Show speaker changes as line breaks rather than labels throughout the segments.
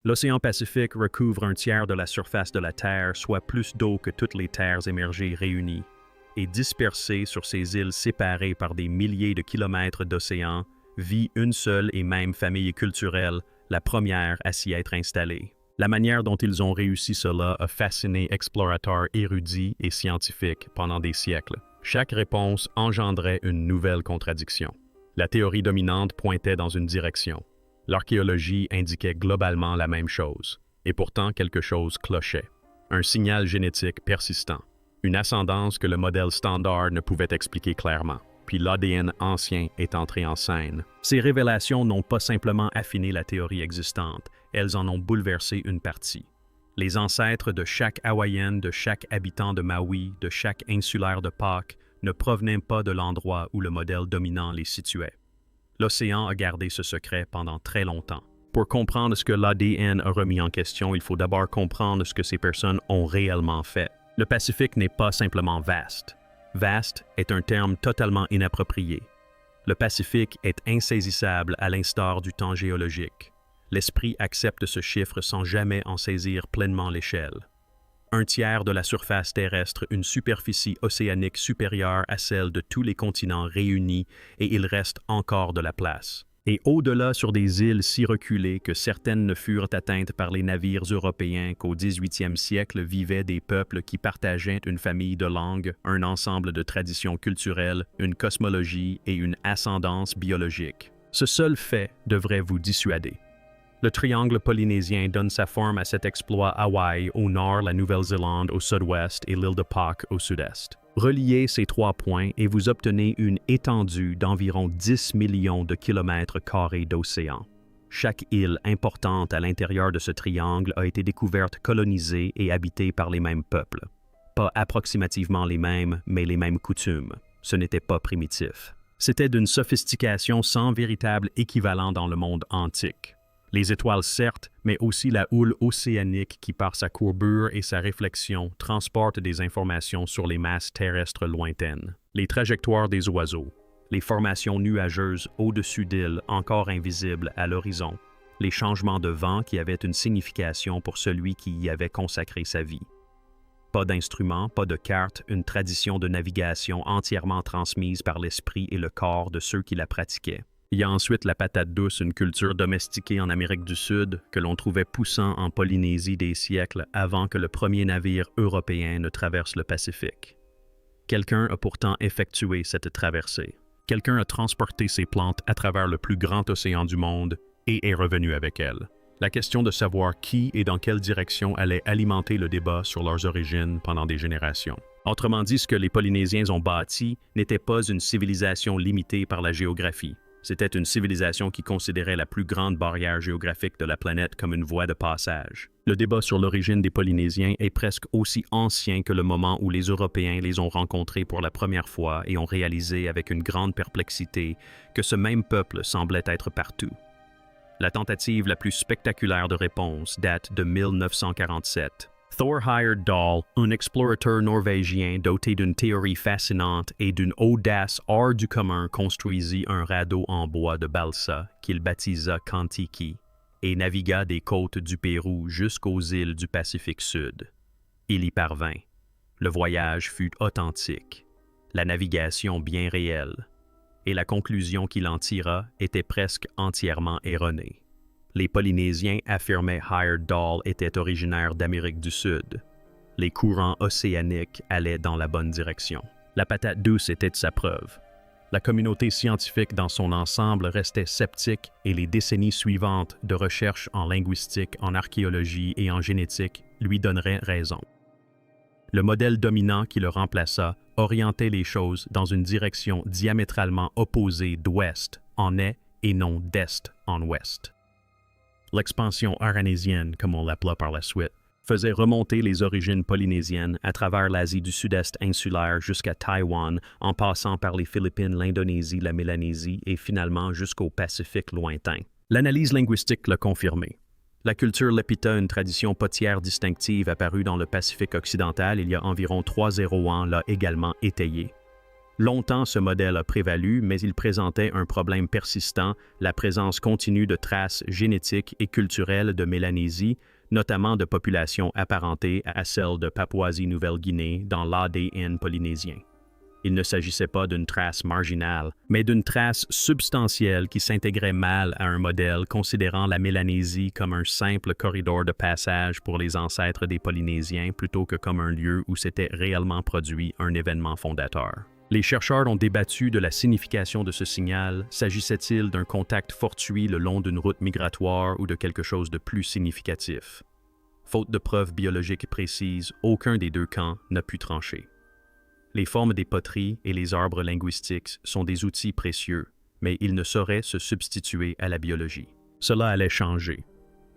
L'océan Pacifique recouvre un tiers de la surface de la Terre, soit plus d'eau que toutes les terres émergées réunies. Et dispersée sur ces îles séparées par des milliers de kilomètres d'océan, vit une seule et même famille culturelle, la première à s'y être installée. La manière dont ils ont réussi cela a fasciné explorateurs érudits et scientifiques pendant des siècles. Chaque réponse engendrait une nouvelle contradiction. La théorie dominante pointait dans une direction. L'archéologie indiquait globalement la même chose. Et pourtant, quelque chose clochait. Un signal génétique persistant. Une ascendance que le modèle standard ne pouvait expliquer clairement. Puis l'ADN ancien est entré en scène. Ces révélations n'ont pas simplement affiné la théorie existante, elles en ont bouleversé une partie. Les ancêtres de chaque Hawaïenne, de chaque habitant de Maui, de chaque insulaire de Pâques ne provenaient pas de l'endroit où le modèle dominant les situait. L'océan a gardé ce secret pendant très longtemps. Pour comprendre ce que l'ADN a remis en question, il faut d'abord comprendre ce que ces personnes ont réellement fait. Le Pacifique n'est pas simplement vaste. Vaste est un terme totalement inapproprié. Le Pacifique est insaisissable à l'instar du temps géologique. L'esprit accepte ce chiffre sans jamais en saisir pleinement l'échelle. Un tiers de la surface terrestre, une superficie océanique supérieure à celle de tous les continents réunis, et il reste encore de la place. Et au-delà sur des îles si reculées que certaines ne furent atteintes par les navires européens qu'au 18e siècle vivaient des peuples qui partageaient une famille de langues, un ensemble de traditions culturelles, une cosmologie et une ascendance biologique. Ce seul fait devrait vous dissuader. Le triangle polynésien donne sa forme à cet exploit Hawaï au nord, la Nouvelle-Zélande au sud-ouest et l'île de Pâques au sud-est. Reliez ces trois points et vous obtenez une étendue d'environ 10 millions de kilomètres carrés d'océan. Chaque île importante à l'intérieur de ce triangle a été découverte, colonisée et habitée par les mêmes peuples. Pas approximativement les mêmes, mais les mêmes coutumes. Ce n'était pas primitif. C'était d'une sophistication sans véritable équivalent dans le monde antique. Les étoiles certes, mais aussi la houle océanique qui par sa courbure et sa réflexion transporte des informations sur les masses terrestres lointaines. Les trajectoires des oiseaux, les formations nuageuses au-dessus d'îles encore invisibles à l'horizon, les changements de vent qui avaient une signification pour celui qui y avait consacré sa vie. Pas d'instruments, pas de cartes, une tradition de navigation entièrement transmise par l'esprit et le corps de ceux qui la pratiquaient. Il y a ensuite la patate douce, une culture domestiquée en Amérique du Sud que l'on trouvait poussant en Polynésie des siècles avant que le premier navire européen ne traverse le Pacifique. Quelqu'un a pourtant effectué cette traversée. Quelqu'un a transporté ces plantes à travers le plus grand océan du monde et est revenu avec elles. La question de savoir qui et dans quelle direction allait alimenter le débat sur leurs origines pendant des générations. Autrement dit, ce que les Polynésiens ont bâti n'était pas une civilisation limitée par la géographie. C'était une civilisation qui considérait la plus grande barrière géographique de la planète comme une voie de passage. Le débat sur l'origine des Polynésiens est presque aussi ancien que le moment où les Européens les ont rencontrés pour la première fois et ont réalisé avec une grande perplexité que ce même peuple semblait être partout. La tentative la plus spectaculaire de réponse date de 1947. Thor Heyerdahl, Dahl, un explorateur norvégien doté d'une théorie fascinante et d'une audace hors du commun, construisit un radeau en bois de balsa qu'il baptisa Kon-Tiki et navigua des côtes du Pérou jusqu'aux îles du Pacifique Sud. Il y parvint. Le voyage fut authentique, la navigation bien réelle, et la conclusion qu'il en tira était presque entièrement erronée. Les Polynésiens affirmaient Heyerdahl était originaire d'Amérique du Sud. Les courants océaniques allaient dans la bonne direction. La patate douce était de sa preuve. La communauté scientifique dans son ensemble restait sceptique et les décennies suivantes de recherche en linguistique, en archéologie et en génétique lui donneraient raison. Le modèle dominant qui le remplaça orientait les choses dans une direction diamétralement opposée d'ouest en est et non d'est en ouest. L'expansion aranésienne, comme on l'appela par la suite, faisait remonter les origines polynésiennes à travers l'Asie du Sud-Est insulaire jusqu'à Taïwan, en passant par les Philippines, l'Indonésie, la Mélanésie et finalement jusqu'au Pacifique lointain. L'analyse linguistique l'a confirmé. La culture Lepita, une tradition potière distinctive apparue dans le Pacifique occidental il y a environ 3 000 ans, l'a également étayé. Longtemps, ce modèle a prévalu, mais il présentait un problème persistant, la présence continue de traces génétiques et culturelles de Mélanésie, notamment de populations apparentées à celles de Papouasie-Nouvelle-Guinée dans l'ADN polynésien. Il ne s'agissait pas d'une trace marginale, mais d'une trace substantielle qui s'intégrait mal à un modèle considérant la Mélanésie comme un simple corridor de passage pour les ancêtres des Polynésiens plutôt que comme un lieu où s'était réellement produit un événement fondateur. Les chercheurs ont débattu de la signification de ce signal. S'agissait-il d'un contact fortuit le long d'une route migratoire ou de quelque chose de plus significatif? Faute de preuves biologiques précises, aucun des deux camps n'a pu trancher. Les formes des poteries et les arbres linguistiques sont des outils précieux, mais ils ne sauraient se substituer à la biologie. Cela allait changer.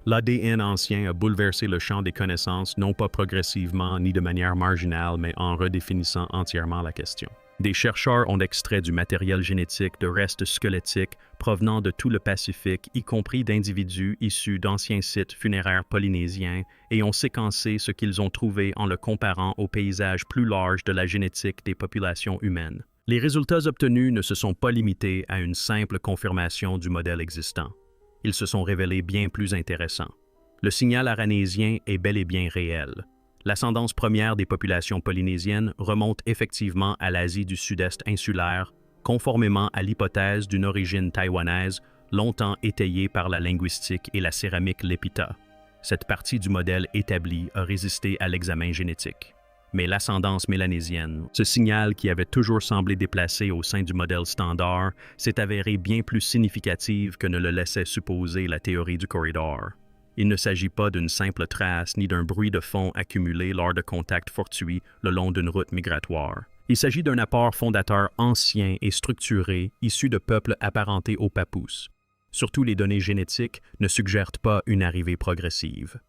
L'ADN ancien a bouleversé le champ des connaissances non pas progressivement ni de manière marginale, mais en redéfinissant entièrement la question. Des chercheurs ont extrait du matériel génétique de restes squelettiques provenant de tout le Pacifique, y compris d'individus issus d'anciens sites funéraires polynésiens, et ont séquencé ce qu'ils ont trouvé en le comparant au paysage plus large de la génétique des populations humaines. Les résultats obtenus ne se sont pas limités à une simple confirmation du modèle existant. Ils se sont révélés bien plus intéressants. Le signal aranésien est bel et bien réel. L'ascendance première des populations polynésiennes remonte effectivement à l'Asie du Sud-Est insulaire, conformément à l'hypothèse d'une origine taïwanaise longtemps étayée par la linguistique et la céramique Lepita. Cette partie du modèle établi a résisté à l'examen génétique. Mais l'ascendance mélanésienne, ce signal qui avait toujours semblé déplacé au sein du modèle standard, s'est avéré bien plus significative que ne le laissait supposer la théorie du corridor. Il ne s'agit pas d'une simple trace ni d'un bruit de fond accumulé lors de contacts fortuits le long d'une route migratoire. Il s'agit d'un apport fondateur ancien et structuré issu de peuples apparentés aux Papous. Surtout, les données génétiques ne suggèrent pas une arrivée progressive.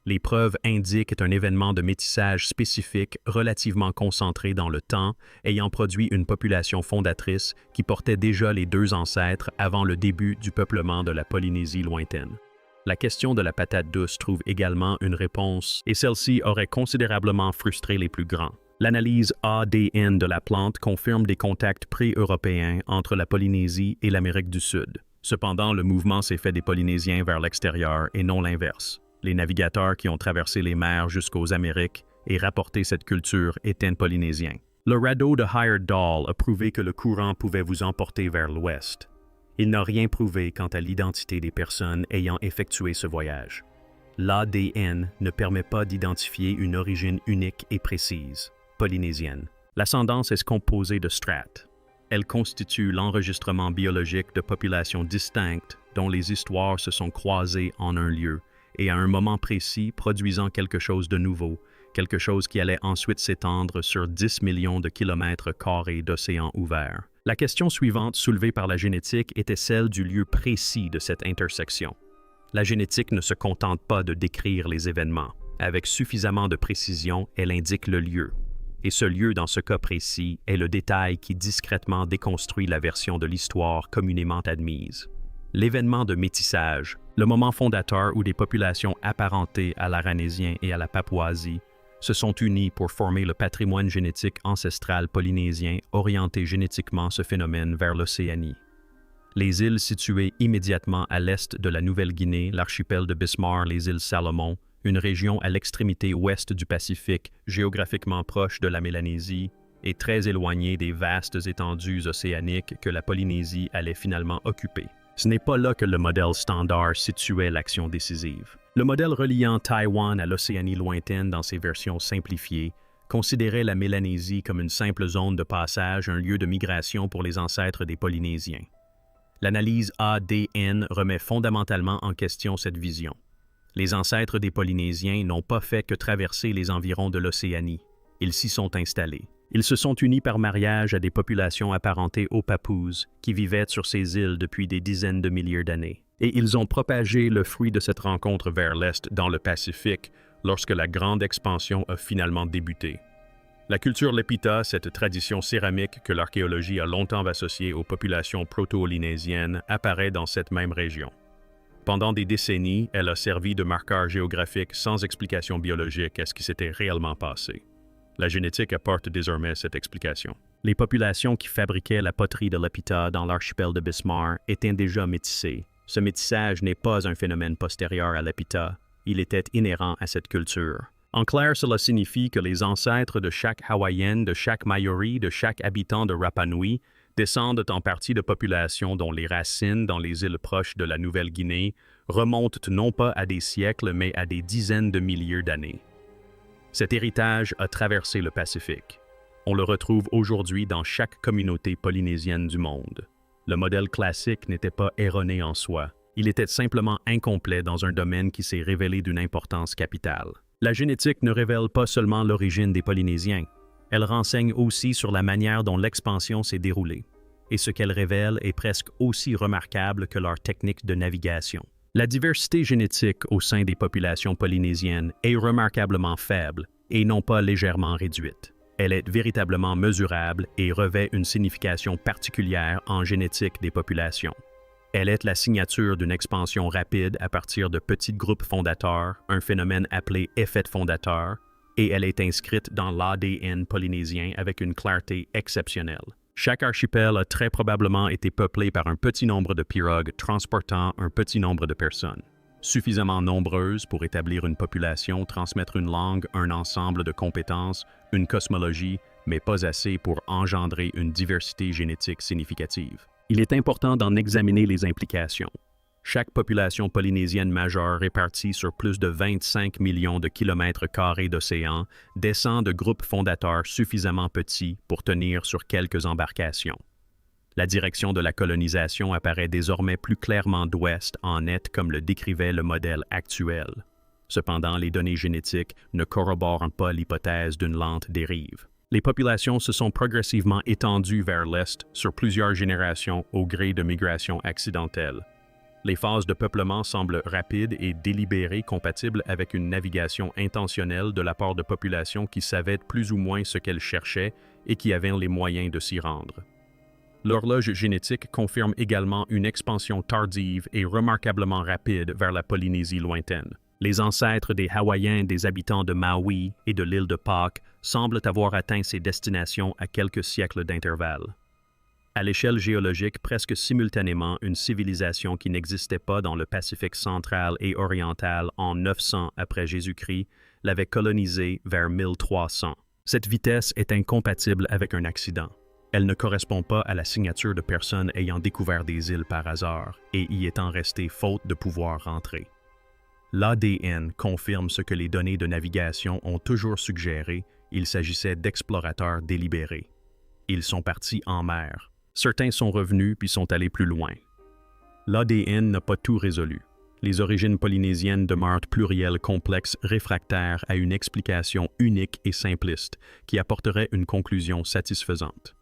Les preuves indiquent un événement de métissage spécifique relativement concentré dans le temps, ayant produit une population fondatrice qui portait déjà les deux ancêtres avant le début du peuplement de la Polynésie lointaine. La question de la patate douce trouve également une réponse, et celle-ci aurait considérablement frustré les plus grands. L'analyse ADN de la plante confirme des contacts pré-européens entre la Polynésie et l'Amérique du Sud. Cependant, le mouvement s'est fait des Polynésiens vers l'extérieur et non l'inverse. Les navigateurs qui ont traversé les mers jusqu'aux Amériques et rapporté cette culture étaient polynésiens. Le radeau de Heyerdahl Dahl a prouvé que le courant pouvait vous emporter vers l'ouest. Il n'a rien prouvé quant à l'identité des personnes ayant effectué ce voyage. L'ADN ne permet pas d'identifier une origine unique et précise, polynésienne. L'ascendance est composée de strates. Elle constitue l'enregistrement biologique de populations distinctes dont les histoires se sont croisées en un lieu et à un moment précis produisant quelque chose de nouveau, quelque chose qui allait ensuite s'étendre sur 10 millions de kilomètres carrés d'océan ouvert. La question suivante soulevée par la génétique était celle du lieu précis de cette intersection. La génétique ne se contente pas de décrire les événements. Avec suffisamment de précision, elle indique le lieu. Et ce lieu, dans ce cas précis, est le détail qui discrètement déconstruit la version de l'histoire communément admise. L'événement de métissage, le moment fondateur où des populations apparentées à l'aranésien et à la Papouasie se sont unis pour former le patrimoine génétique ancestral polynésien, orienté génétiquement ce phénomène vers l'Océanie. Les îles situées immédiatement à l'est de la Nouvelle-Guinée, l'archipel de Bismarck, les îles Salomon, une région à l'extrémité ouest du Pacifique, géographiquement proche de la Mélanésie, et très éloignée des vastes étendues océaniques que la Polynésie allait finalement occuper. Ce n'est pas là que le modèle standard situait l'action décisive. Le modèle reliant Taïwan à l'Océanie lointaine dans ses versions simplifiées considérait la Mélanésie comme une simple zone de passage, un lieu de migration pour les ancêtres des Polynésiens. L'analyse ADN remet fondamentalement en question cette vision. Les ancêtres des Polynésiens n'ont pas fait que traverser les environs de l'Océanie. Ils s'y sont installés. Ils se sont unis par mariage à des populations apparentées aux Papous qui vivaient sur ces îles depuis des dizaines de milliers d'années. Et ils ont propagé le fruit de cette rencontre vers l'est dans le Pacifique lorsque la grande expansion a finalement débuté. La culture Lepita, cette tradition céramique que l'archéologie a longtemps associée aux populations proto-polynésiennes, apparaît dans cette même région. Pendant des décennies, elle a servi de marqueur géographique sans explication biologique à ce qui s'était réellement passé. La génétique apporte désormais cette explication. Les populations qui fabriquaient la poterie de l'Epita dans l'archipel de Bismarck étaient déjà métissées. Ce métissage n'est pas un phénomène postérieur à l'Epita, il était inhérent à cette culture. En clair, cela signifie que les ancêtres de chaque Hawaïenne, de chaque Maori, de chaque habitant de Rapa Nui descendent en partie de populations dont les racines dans les îles proches de la Nouvelle-Guinée remontent non pas à des siècles mais à des dizaines de milliers d'années. Cet héritage a traversé le Pacifique. On le retrouve aujourd'hui dans chaque communauté polynésienne du monde. Le modèle classique n'était pas erroné en soi. Il était simplement incomplet dans un domaine qui s'est révélé d'une importance capitale. La génétique ne révèle pas seulement l'origine des Polynésiens. Elle renseigne aussi sur la manière dont l'expansion s'est déroulée. Et ce qu'elle révèle est presque aussi remarquable que leur technique de navigation. La diversité génétique au sein des populations polynésiennes est remarquablement faible et non pas légèrement réduite. Elle est véritablement mesurable et revêt une signification particulière en génétique des populations. Elle est la signature d'une expansion rapide à partir de petits groupes fondateurs, un phénomène appelé effet fondateur, et elle est inscrite dans l'ADN polynésien avec une clarté exceptionnelle. Chaque archipel a très probablement été peuplé par un petit nombre de pirogues transportant un petit nombre de personnes. Suffisamment nombreuses pour établir une population, transmettre une langue, un ensemble de compétences, une cosmologie, mais pas assez pour engendrer une diversité génétique significative. Il est important d'en examiner les implications. Chaque population polynésienne majeure répartie sur plus de 25 millions de kilomètres carrés d'océan descend de groupes fondateurs suffisamment petits pour tenir sur quelques embarcations. La direction de la colonisation apparaît désormais plus clairement d'ouest en est comme le décrivait le modèle actuel. Cependant, les données génétiques ne corroborent pas l'hypothèse d'une lente dérive. Les populations se sont progressivement étendues vers l'est sur plusieurs générations au gré de migrations accidentelles. Les phases de peuplement semblent rapides et délibérées, compatibles avec une navigation intentionnelle de la part de populations qui savaient plus ou moins ce qu'elles cherchaient et qui avaient les moyens de s'y rendre. L'horloge génétique confirme également une expansion tardive et remarquablement rapide vers la Polynésie lointaine. Les ancêtres des Hawaïens, des habitants de Maui et de l'île de Pâques semblent avoir atteint ces destinations à quelques siècles d'intervalle. À l'échelle géologique, presque simultanément, une civilisation qui n'existait pas dans le Pacifique central et oriental en 900 après Jésus-Christ l'avait colonisé vers 1300. Cette vitesse est incompatible avec un accident. Elle ne correspond pas à la signature de personnes ayant découvert des îles par hasard et y étant restées faute de pouvoir rentrer. L'ADN confirme ce que les données de navigation ont toujours suggéré, il s'agissait d'explorateurs délibérés. Ils sont partis en mer. Certains sont revenus puis sont allés plus loin. L'ADN n'a pas tout résolu. Les origines polynésiennes demeurent plurielles, complexes, réfractaires à une explication unique et simpliste qui apporterait une conclusion satisfaisante.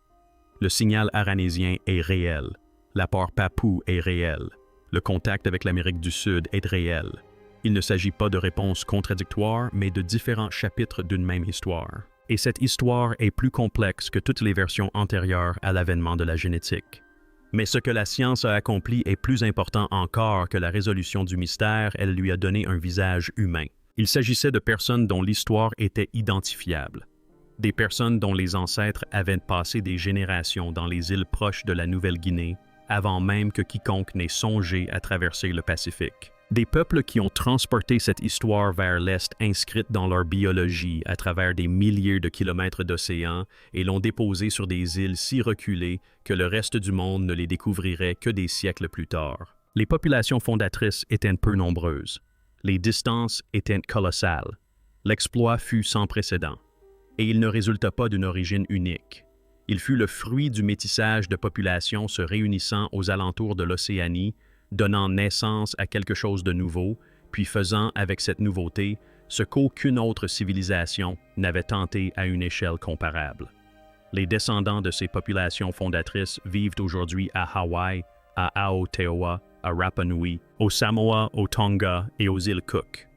Le signal aranésien est réel. L'apport papou est réel. Le contact avec l'Amérique du Sud est réel. Il ne s'agit pas de réponses contradictoires, mais de différents chapitres d'une même histoire. Et cette histoire est plus complexe que toutes les versions antérieures à l'avènement de la génétique. Mais ce que la science a accompli est plus important encore que la résolution du mystère, elle lui a donné un visage humain. Il s'agissait de personnes dont l'histoire était identifiable. Des personnes dont les ancêtres avaient passé des générations dans les îles proches de la Nouvelle-Guinée, avant même que quiconque n'ait songé à traverser le Pacifique. Des peuples qui ont transporté cette histoire vers l'Est inscrite dans leur biologie à travers des milliers de kilomètres d'océan et l'ont déposée sur des îles si reculées que le reste du monde ne les découvrirait que des siècles plus tard. Les populations fondatrices étaient peu nombreuses. Les distances étaient colossales. L'exploit fut sans précédent. Et il ne résulta pas d'une origine unique. Il fut le fruit du métissage de populations se réunissant aux alentours de l'Océanie, donnant naissance à quelque chose de nouveau, puis faisant avec cette nouveauté ce qu'aucune autre civilisation n'avait tenté à une échelle comparable. Les descendants de ces populations fondatrices vivent aujourd'hui à Hawaï, à Aotearoa, à Rapa Nui, aux Samoa, aux Tonga et aux îles Cook.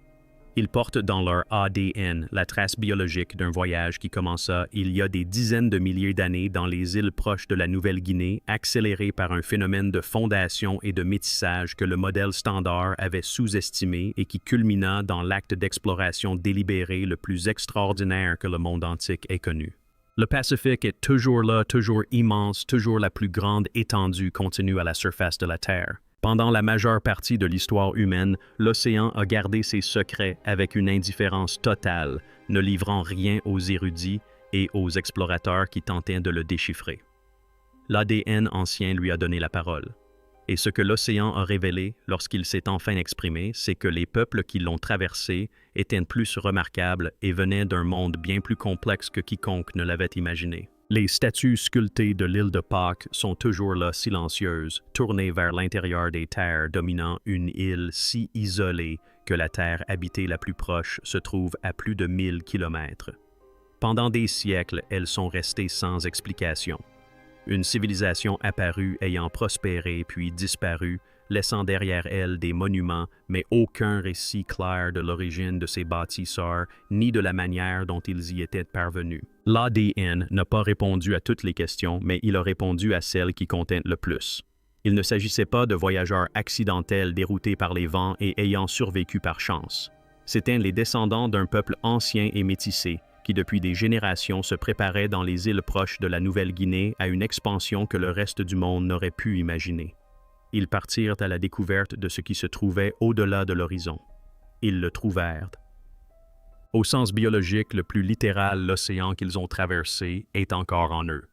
Ils portent dans leur ADN la trace biologique d'un voyage qui commença il y a des dizaines de milliers d'années dans les îles proches de la Nouvelle-Guinée, accéléré par un phénomène de fondation et de métissage que le modèle standard avait sous-estimé et qui culmina dans l'acte d'exploration délibéré le plus extraordinaire que le monde antique ait connu. Le Pacifique est toujours là, toujours immense, toujours la plus grande étendue contenue à la surface de la Terre. Pendant la majeure partie de l'histoire humaine, l'océan a gardé ses secrets avec une indifférence totale, ne livrant rien aux érudits et aux explorateurs qui tentaient de le déchiffrer. L'ADN ancien lui a donné la parole. Et ce que l'océan a révélé lorsqu'il s'est enfin exprimé, c'est que les peuples qui l'ont traversé étaient plus remarquables et venaient d'un monde bien plus complexe que quiconque ne l'avait imaginé. Les statues sculptées de l'île de Pâques sont toujours là silencieuses, tournées vers l'intérieur des terres dominant une île si isolée que la terre habitée la plus proche se trouve à plus de 1000 kilomètres. Pendant des siècles, elles sont restées sans explication. Une civilisation apparue ayant prospéré puis disparu, laissant derrière elle des monuments, mais aucun récit clair de l'origine de ces bâtisseurs ni de la manière dont ils y étaient parvenus. L'ADN n'a pas répondu à toutes les questions, mais il a répondu à celles qui comptaient le plus. Il ne s'agissait pas de voyageurs accidentels déroutés par les vents et ayant survécu par chance. C'étaient les descendants d'un peuple ancien et métissé, qui depuis des générations se préparait dans les îles proches de la Nouvelle-Guinée à une expansion que le reste du monde n'aurait pu imaginer. Ils partirent à la découverte de ce qui se trouvait au-delà de l'horizon. Ils le trouvèrent. Au sens biologique le plus littéral, l'océan qu'ils ont traversé est encore en eux.